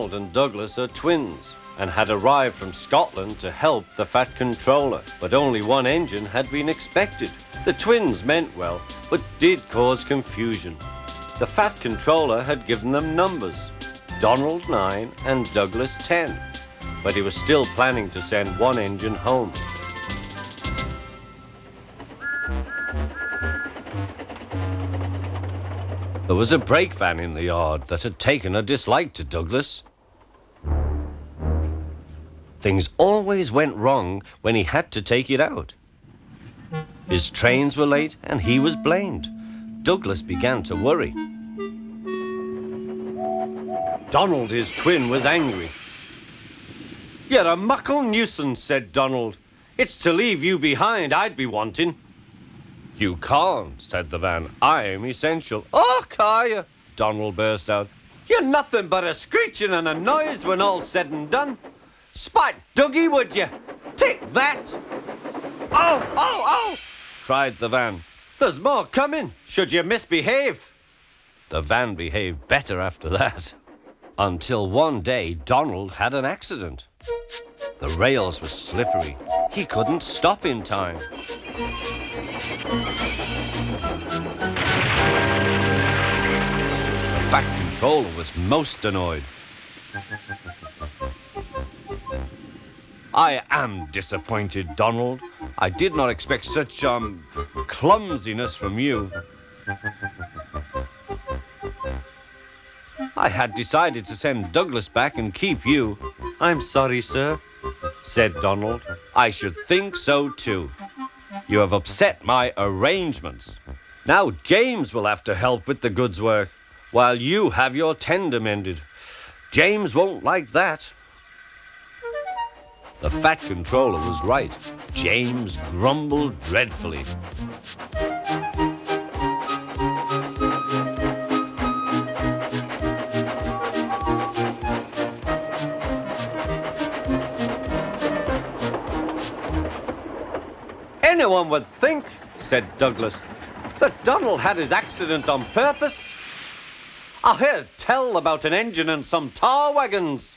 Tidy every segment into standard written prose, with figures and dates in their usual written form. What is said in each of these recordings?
Donald and Douglas are twins and had arrived from Scotland to help the Fat Controller, but only one engine had been expected. The twins meant well, but did cause confusion. The Fat Controller had given them numbers, Donald 9 and Douglas 10, but he was still planning to send one engine home. There was a BreakVan in the yard that had taken a dislike to Douglas. Things always went wrong when he had to take it out. His trains were late and he was blamed. Douglas began to worry. Donald, his twin, was angry. "You're a muckle nuisance," said Donald. "It's to leave you behind I'd be wanting." "You can't," said the van. "I'm essential." "Oh, Kaya!" Donald burst out. "You're nothing but a screeching and a noise when all's said and done. Spot Dougie, would you? Take that!" "Oh, oh, oh!" cried the van. "There's more coming, should you misbehave." The van behaved better after that. Until one day, Donald had an accident. The rails were slippery. He couldn't stop in time. The Fat Controller was most annoyed. "I am disappointed, Donald. I did not expect such, clumsiness from you. I had decided to send Douglas back and keep you." "I'm sorry, sir," said Donald. "I should think so too. You have upset my arrangements. Now James will have to help with the goods work, while you have your tender mended. James won't like that." The Fat Controller was right. James grumbled dreadfully. "Anyone would think," said Douglas, "that Donald had his accident on purpose. I heard tell about an engine and some tar wagons."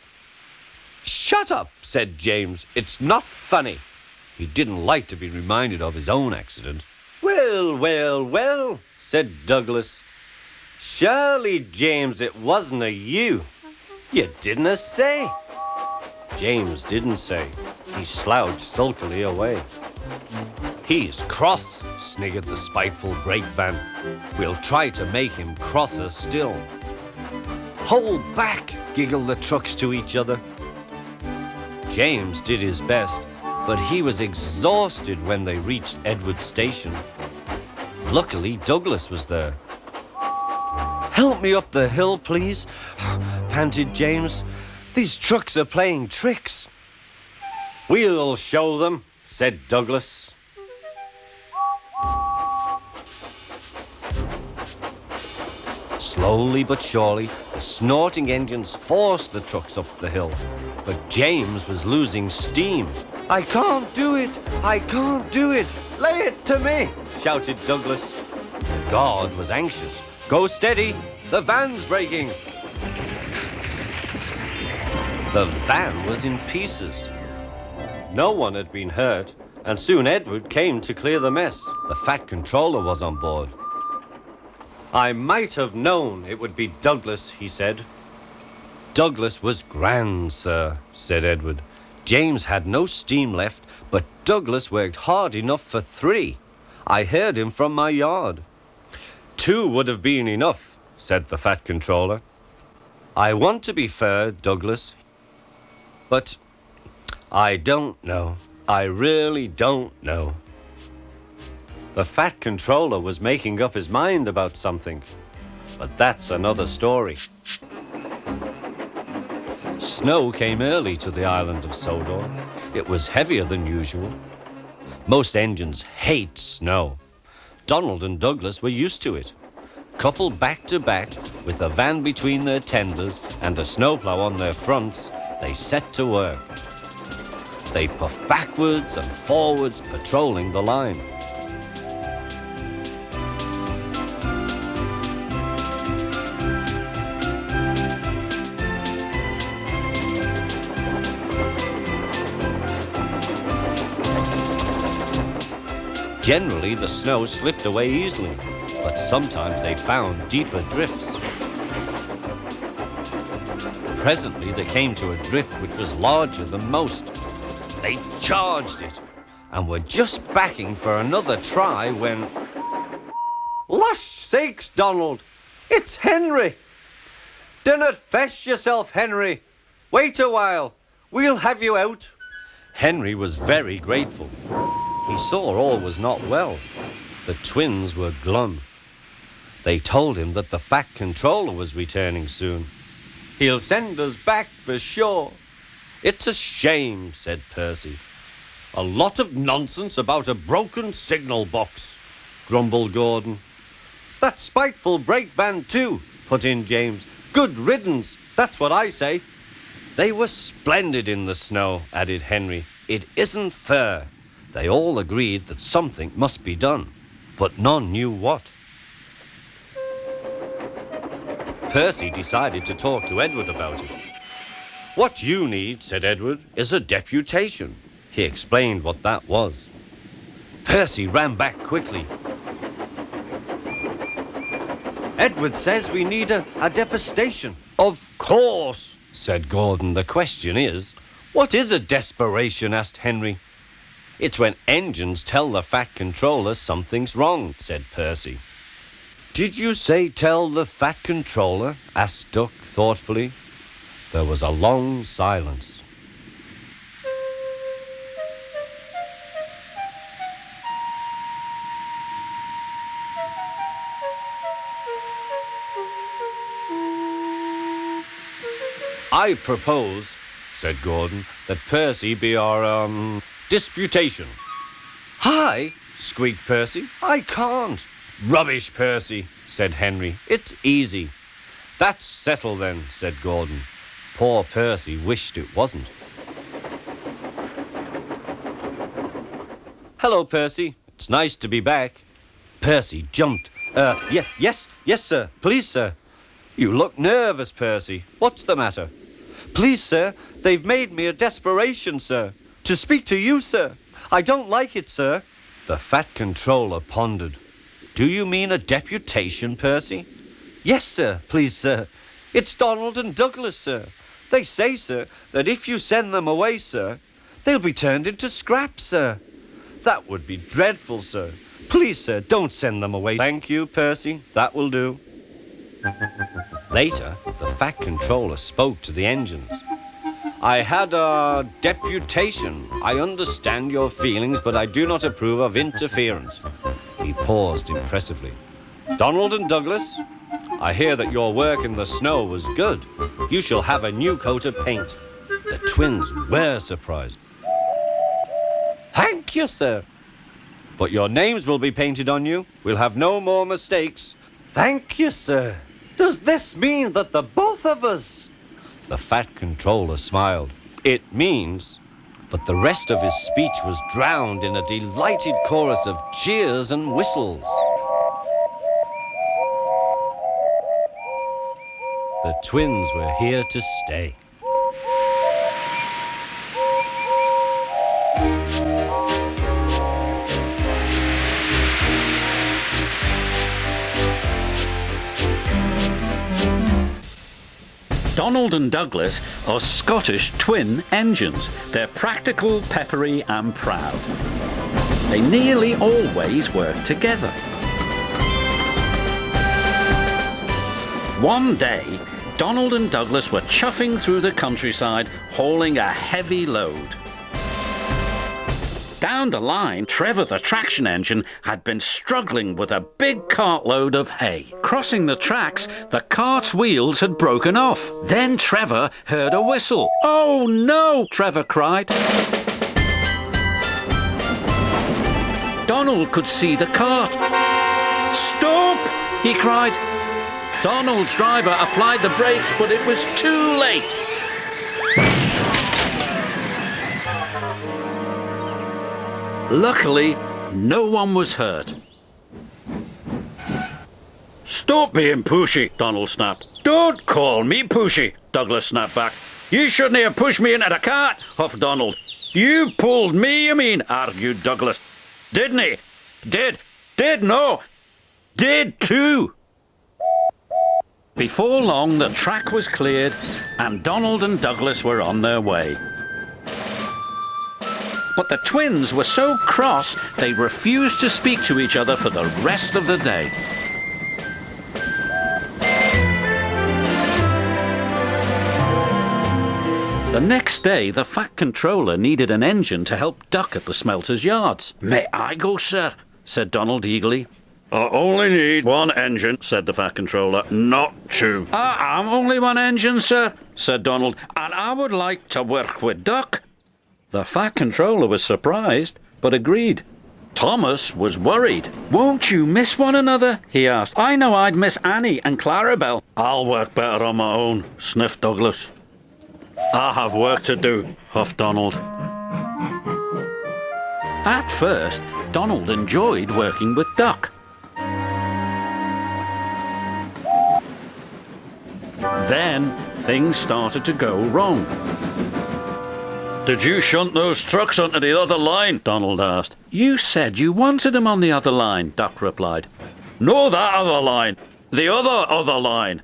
"Shut up," said James. "It's not funny." He didn't like to be reminded of his own accident. "Well, well, well," said Douglas. "Surely, James, it wasn't a you. You didn't say." James didn't say. He slouched sulkily away. "He's cross," sniggered the spiteful BreakVan. "We'll try to make him crosser still." "Hold back," giggled the trucks to each other. James did his best, but he was exhausted when they reached Edward Station. Luckily, Douglas was there. "Help me up the hill, please," panted James. "These trucks are playing tricks." "We'll show them," said Douglas. Slowly but surely, the snorting engines forced the trucks up the hill. But James was losing steam. "I can't do it! I can't do it! Lay it to me!" shouted Douglas. The guard was anxious. "Go steady! The van's breaking!" The van was in pieces. No one had been hurt, and soon Edward came to clear the mess. The Fat Controller was on board. "I might have known it would be Douglas," he said. "Douglas was grand, sir," said Edward. "James had no steam left, but Douglas worked hard enough for 3. I heard him from my yard." "2 would have been enough," said the Fat Controller. "I want to be fair, Douglas, but I don't know. I really don't know." The Fat Controller was making up his mind about something, but that's another story. Snow came early to the island of Sodor. It was heavier than usual. Most engines hate snow. Donald and Douglas were used to it. Coupled back to back, with a van between their tenders and a snowplow on their fronts, they set to work. They puffed backwards and forwards, patrolling the line. Generally, the snow slipped away easily, but sometimes they found deeper drifts. Presently, they came to a drift which was larger than most. They charged it and were just backing for another try when... Lush sakes, Donald! It's Henry! Dinnot fess yourself, Henry! Wait a while, we'll have you out. Henry was very grateful. He saw all was not well. The twins were glum. They told him that the Fat Controller was returning soon. He'll send us back for sure. It's a shame, said Percy. A lot of nonsense about a broken signal box, grumbled Gordon. That spiteful BreakVan too, put in James. Good riddance, that's what I say. They were splendid in the snow, added Henry. It isn't fair. They all agreed that something must be done, but none knew what. Percy decided to talk to Edward about it. What you need, said Edward, is a deputation. He explained what that was. Percy ran back quickly. Edward says we need a deputation. Of course, said Gordon. The question is, what is a desperation? Asked Henry. It's when engines tell the Fat Controller something's wrong, said Percy. Did you say tell the Fat Controller? Asked Duck thoughtfully. There was a long silence. I propose, said Gordon, that Percy be our, disputation. Hi, squeaked Percy. I can't. Rubbish, Percy, said Henry. It's easy. That's settled then, said Gordon. Poor Percy wished it wasn't. Hello, Percy. It's nice to be back. Percy jumped. Yes, sir. Please, sir. You look nervous, Percy. What's the matter? Please, sir, they've made me a desperation, sir. To speak to you, sir. I don't like it, sir. The Fat Controller pondered. Do you mean a deputation, Percy? Yes, sir, please, sir. It's Donald and Douglas, sir. They say, sir, that if you send them away, sir, they'll be turned into scrap, sir. That would be dreadful, sir. Please, sir, don't send them away. Thank you, Percy. That will do. Later, the Fat Controller spoke to the engines. I had a deputation. I understand your feelings, but I do not approve of interference. He paused impressively. Donald and Douglas, I hear that your work in the snow was good. You shall have a new coat of paint. The twins were surprised. Thank you, sir. But your names will be painted on you. We'll have no more mistakes. Thank you, sir. Does this mean that the both of us... The Fat Controller smiled. It means... But the rest of his speech was drowned in a delighted chorus of cheers and whistles. The twins were here to stay. Donald and Douglas are Scottish twin engines. They're practical, peppery and proud. They nearly always work together. One day, Donald and Douglas were chuffing through the countryside, hauling a heavy load. Down the line, Trevor the traction engine had been struggling with a big cartload of hay. Crossing the tracks, the cart's wheels had broken off. Then Trevor heard a whistle. "Oh no!" Trevor cried. Donald could see the cart. "Stop!" he cried. Donald's driver applied the brakes, but it was too late. Luckily, no one was hurt. "Stop being pushy," Donald snapped. "Don't call me pushy," Douglas snapped back. "You shouldn't have pushed me into the cart," huffed Donald. "You pulled me, you mean," argued Douglas. "Didn't he?" Did too. Before long, the track was cleared and Donald and Douglas were on their way. But the twins were so cross they refused to speak to each other for the rest of the day. The next day, the Fat Controller needed an engine to help Duck at the smelter's yards. "May I go, sir?" said Donald eagerly. "I only need one engine," said the Fat Controller, "not two." "I'm only one engine, sir," said Donald, "and I would like to work with Duck." The Fat Controller was surprised, but agreed. Thomas was worried. "Won't you miss one another?" he asked. "I know I'd miss Annie and Clarabelle." "I'll work better on my own," sniffed Douglas. "I have work to do," huffed Donald. At first, Donald enjoyed working with Duck. Then, things started to go wrong. "Did you shunt those trucks onto the other line?" Donald asked. "You said you wanted them on the other line," Duck replied. "No, that other line. The other line."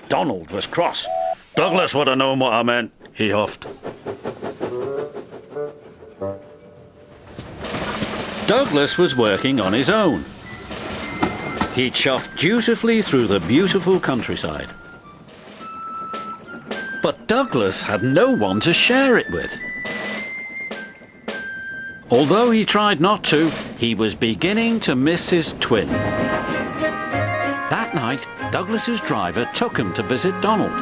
Donald was cross. "Douglas would have known what I meant," he huffed. Douglas was working on his own. He chuffed dutifully through the beautiful countryside. But Douglas had no one to share it with. Although he tried not to, he was beginning to miss his twin. That night, Douglas's driver took him to visit Donald.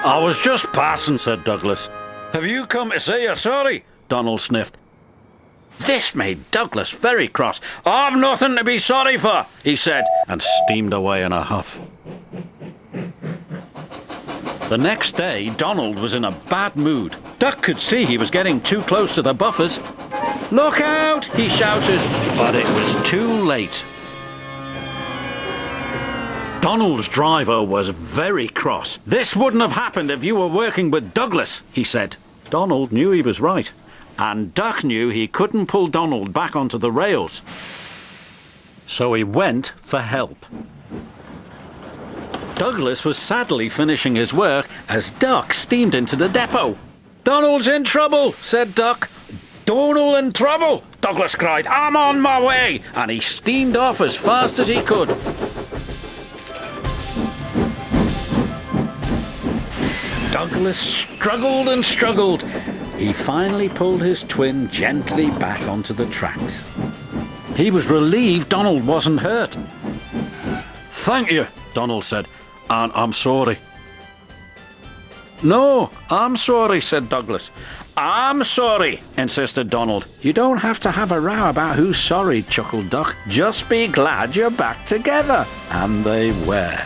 "I was just passing," said Douglas. "Have you come to say you're sorry?" Donald sniffed. This made Douglas very cross. "I've nothing to be sorry for," he said, and steamed away in a huff. The next day, Donald was in a bad mood. Duck could see he was getting too close to the buffers. "Look out!" he shouted, but it was too late. Donald's driver was very cross. "This wouldn't have happened if you were working with Douglas," he said. Donald knew he was right, and Duck knew he couldn't pull Donald back onto the rails. So he went for help. Douglas was sadly finishing his work as Duck steamed into the depot. "Donald's in trouble," said Duck. "Donald in trouble!" Douglas cried. "I'm on my way!" And he steamed off as fast as he could. Douglas struggled and struggled. He finally pulled his twin gently back onto the tracks. He was relieved Donald wasn't hurt. "Thank you," Donald said, "and I'm sorry." "No, I'm sorry," said Douglas. "I'm sorry," insisted Donald. "You don't have to have a row about who's sorry," chuckled Duck. "Just be glad you're back together." And they were.